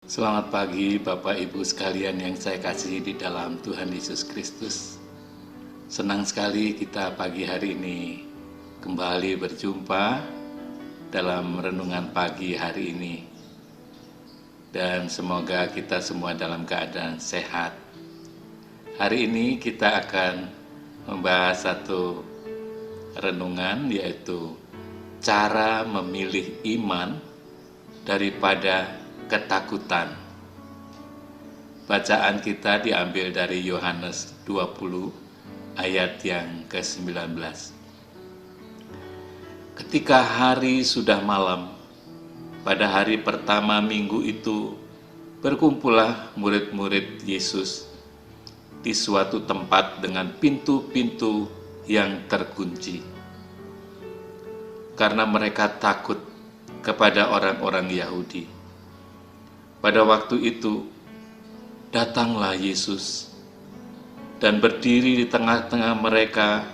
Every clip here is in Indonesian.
Selamat pagi Bapak Ibu sekalian yang saya kasihi di dalam Tuhan Yesus Kristus. Senang sekali kita pagi hari ini kembali berjumpa dalam renungan pagi hari ini. Dan semoga kita semua dalam keadaan sehat. Hari ini kita akan membahas satu renungan, yaitu cara memilih iman daripada ketakutan. Bacaan kita diambil dari Yohanes 20 ayat yang ke-19. Ketika hari sudah malam, pada hari pertama minggu itu, berkumpullah murid-murid Yesus di suatu tempat dengan pintu-pintu yang terkunci. Karena mereka takut kepada orang-orang Yahudi. Pada waktu itu, datanglah Yesus dan berdiri di tengah-tengah mereka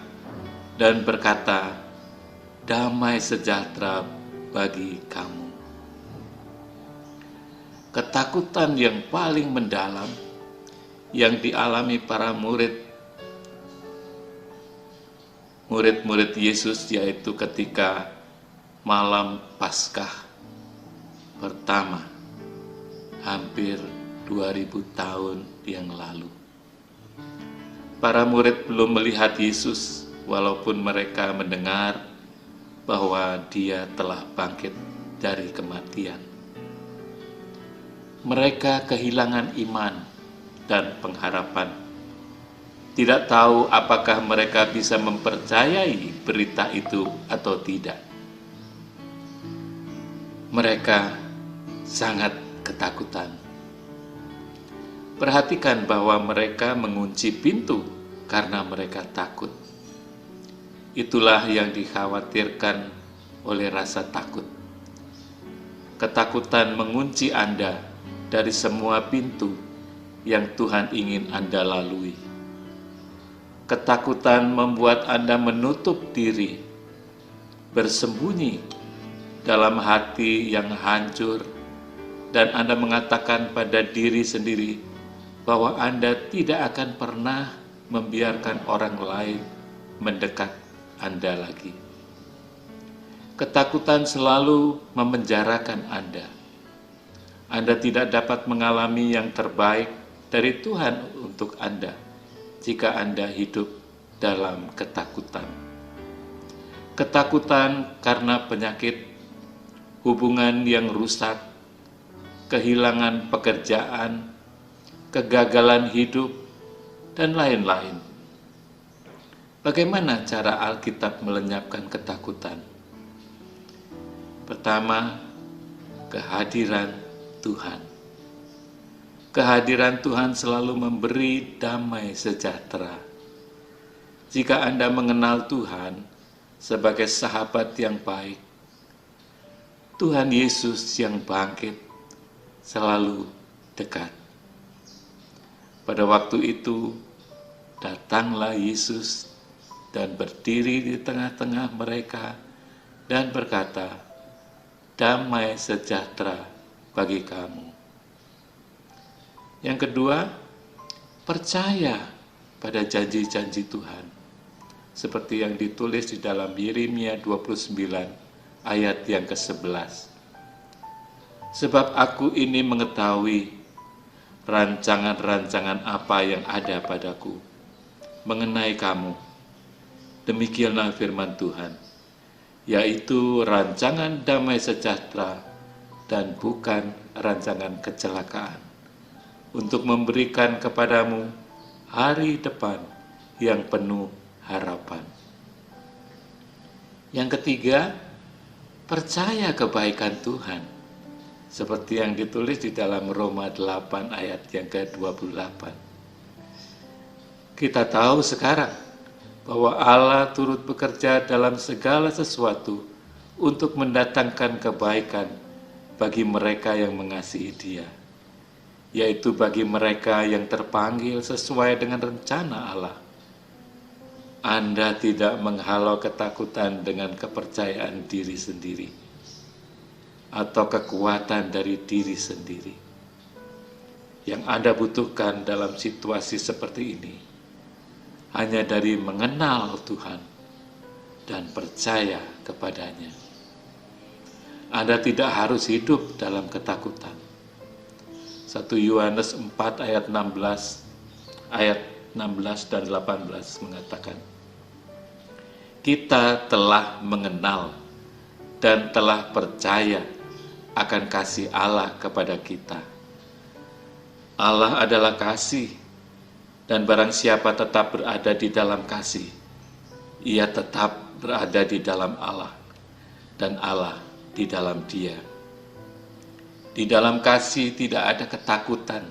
dan berkata, "Damai sejahtera bagi kamu." Ketakutan yang paling mendalam yang dialami para murid-murid Yesus, yaitu ketika malam Paskah pertama, hampir 2000 tahun yang lalu. Para murid belum melihat Yesus, walaupun mereka mendengar bahwa Dia telah bangkit dari kematian. Mereka kehilangan iman dan pengharapan. Tidak tahu apakah mereka bisa mempercayai berita itu atau tidak. Mereka sangat ketakutan. Perhatikan bahwa mereka mengunci pintu karena mereka takut. Itulah yang dikhawatirkan oleh rasa takut. Ketakutan mengunci Anda dari semua pintu yang Tuhan ingin Anda lalui. Ketakutan membuat Anda menutup diri, bersembunyi dalam hati yang hancur, dan Anda mengatakan pada diri sendiri bahwa Anda tidak akan pernah membiarkan orang lain mendekat Anda lagi. Ketakutan selalu memenjarakan Anda. Anda tidak dapat mengalami yang terbaik dari Tuhan untuk Anda jika Anda hidup dalam ketakutan. Ketakutan karena penyakit, hubungan yang rusak, kehilangan pekerjaan, kegagalan hidup, dan lain-lain. Bagaimana cara Alkitab melenyapkan ketakutan? Pertama, kehadiran Tuhan. Kehadiran Tuhan selalu memberi damai sejahtera. Jika Anda mengenal Tuhan sebagai sahabat yang baik, Tuhan Yesus yang bangkit selalu dekat. Pada waktu itu, datanglah Yesus dan berdiri di tengah-tengah mereka dan berkata, "Damai sejahtera bagi kamu." Yang kedua, percaya pada janji-janji Tuhan, seperti yang ditulis di dalam Yeremia 29 ayat yang ke-11. "Sebab aku ini mengetahui rancangan-rancangan apa yang ada padaku mengenai kamu, demikianlah firman Tuhan, yaitu rancangan damai sejahtera dan bukan rancangan kecelakaan, untuk memberikan kepadamu hari depan yang penuh harapan." Yang ketiga, percaya kebaikan Tuhan, seperti yang ditulis di dalam Roma 8 ayat yang ke-28. Kita tahu sekarang bahwa Allah turut bekerja dalam segala sesuatu untuk mendatangkan kebaikan bagi mereka yang mengasihi Dia, yaitu bagi mereka yang terpanggil sesuai dengan rencana Allah. Anda tidak menghalau ketakutan dengan kepercayaan diri sendiri atau kekuatan dari diri sendiri. Yang Anda butuhkan dalam situasi seperti ini hanya dari mengenal Tuhan dan percaya kepadanya. Anda tidak harus hidup dalam ketakutan. 1 Yohanes 4 ayat 16 dan 18 mengatakan, kita telah mengenal dan telah percaya akan kasih Allah kepada kita. Allah adalah kasih, dan barang siapa tetap berada di dalam kasih, ia tetap berada di dalam Allah, dan Allah di dalam dia. Di dalam kasih tidak ada ketakutan.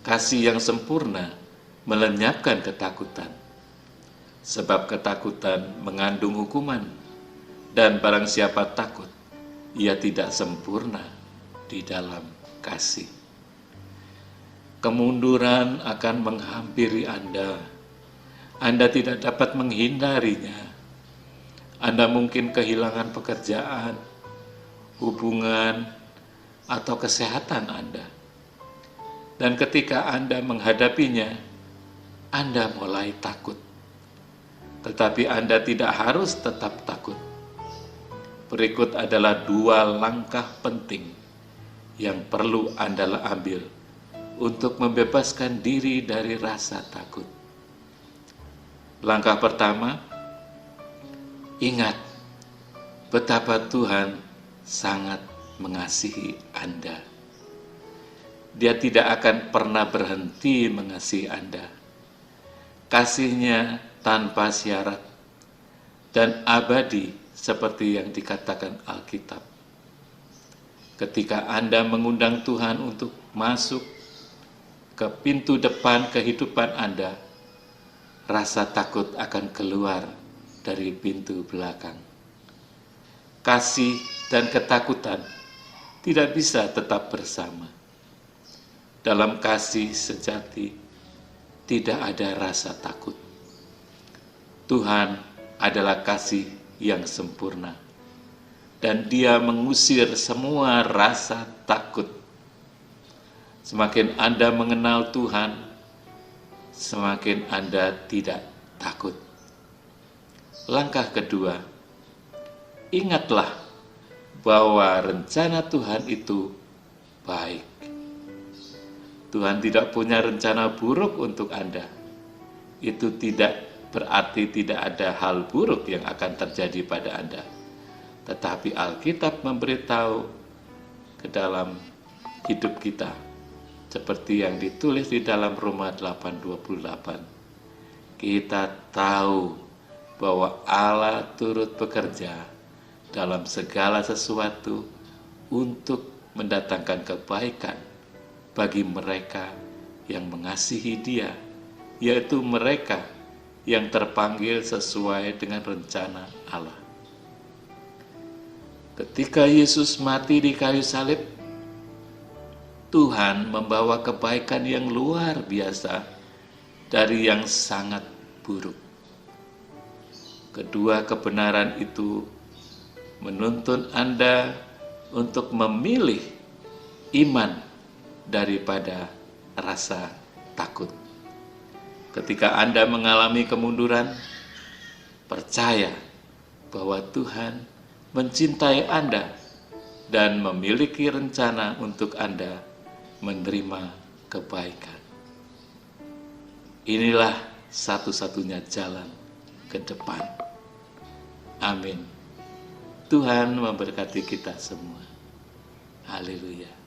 Kasih yang sempurna melenyapkan ketakutan, sebab ketakutan mengandung hukuman, dan barang siapa takut, ia tidak sempurna di dalam kasih. Kemunduran akan menghampiri Anda. Anda tidak dapat menghindarinya. Anda mungkin kehilangan pekerjaan, hubungan, atau kesehatan Anda. Dan ketika Anda menghadapinya, Anda mulai takut. Tetapi Anda tidak harus tetap takut. Berikut adalah 2 langkah penting yang perlu Anda ambil untuk membebaskan diri dari rasa takut. Langkah pertama, ingat betapa Tuhan sangat mengasihi Anda. Dia tidak akan pernah berhenti mengasihi Anda. Kasih-Nya tanpa syarat dan abadi seperti yang dikatakan Alkitab. Ketika Anda mengundang Tuhan untuk masuk ke pintu depan kehidupan Anda, rasa takut akan keluar dari pintu belakang. Kasih dan ketakutan tidak bisa tetap bersama. Dalam kasih sejati tidak ada rasa takut. Tuhan adalah kasih yang sempurna, dan Dia mengusir semua rasa takut. Semakin Anda mengenal Tuhan, semakin Anda tidak takut. Langkah kedua, ingatlah bahwa rencana Tuhan itu baik. Tuhan tidak punya rencana buruk untuk Anda. Itu tidak berarti tidak ada hal buruk yang akan terjadi pada Anda. Tetapi Alkitab memberitahu ke dalam hidup kita, seperti yang ditulis di dalam Roma 8:28. Kita tahu bahwa Allah turut bekerja dalam segala sesuatu untuk mendatangkan kebaikan bagi mereka yang mengasihi Dia, yaitu mereka yang terpanggil sesuai dengan rencana Allah. Ketika Yesus mati di kayu salib, Tuhan membawa kebaikan yang luar biasa dari yang sangat buruk. Kedua kebenaran itu menuntun Anda untuk memilih iman daripada rasa takut. Ketika Anda mengalami kemunduran, percaya bahwa Tuhan mencintai Anda dan memiliki rencana untuk Anda menerima kebaikan. Inilah satu-satunya jalan ke depan. Amin. Tuhan memberkati kita semua. Haleluya.